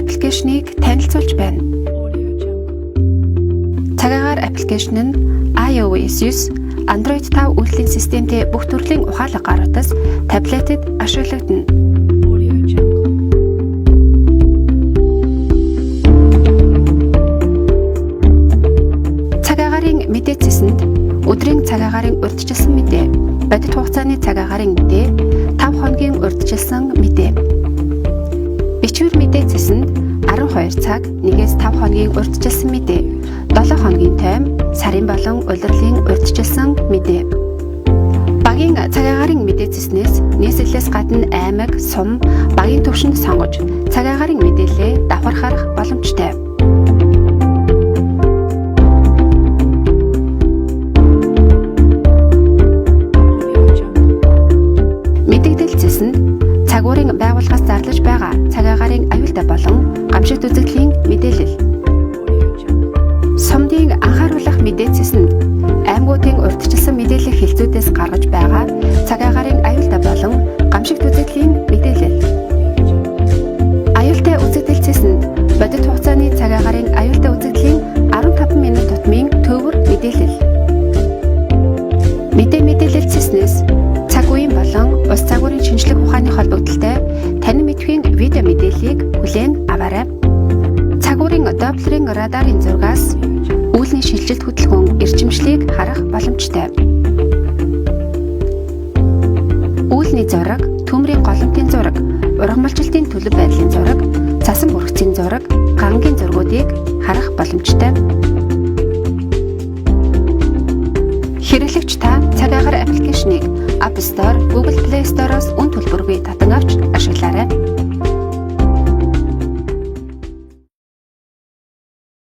аппликейшнийг танилцуулж байна. Цагаагаар аппликейшн нь iOS 9, Android 5 үйлдвэрлэлийн системтэй бүх төрлийн ухаалаг гаруудаас таблетэд ашиглагдана. Цагаагаарын мэдээ цэсэнд өдрийн цагаагаарын урьдчилсан мэдээ, бодит хугацааны цагаагаарын мэдээ, 5 хоногийн урьдчилсан мэдээ. Бичвэр мэдээ цэсэнд 12 цаг, 1-5 хоногийн урьдчилсан мэдээ, 7 хоногийн тойм, сарын болон улирлын урьдчилсан мэдээ. Багийн цагаагаарын мэдээ цэснээс нийслэлээс гадна аймаг, сум, багийн түвшинд сонгож цагаагаарын мэдээлэлээ давхархах боломжтой. Мэдээлэл цэсэнд цагуурын байгууллагаас зарлаж байгаа цагаагаарын аюултай болон гамшигт үзэгдлийн мэдээлэл. Сумдын анхааруулах мэдээ цэсэнд аймагуудын урьдчилсан мэдээлэл хэлцүүдээс гаргаж байгаа цагаагаарын аюултай болон гамшигт үзэгдлийн мэдээлэл. Аюултай үзэгдэл цэсэнд бодит хугацааны цагаагаарын аюултай үзэгдлийн 15 минут тутмын төвөр мэдээлэл. Мэдээлэл цэснээс цаг үеийн болон ус цагуурын шинжлэх ухааны холбогдлолтой танин мэдхийн видео мэдээллийг хүлээн аваарай. Цагуурын Доплерын радарын зургаас үүлний шилжилт хөдөлгөөн эрчимшлийг харах боломжтой. Үүлний зураг, төмрийн голомтын зураг, ургамалжилтын төлөв байдлын зураг, цасан бүрхцийн зураг, гангийн зургуудыг харах боломжтой. Хэрэглэгч та цагаагаар аппликейшнийг App Store, Google Play Store-оос үн төлбөргүй татан авч ашиглаарай.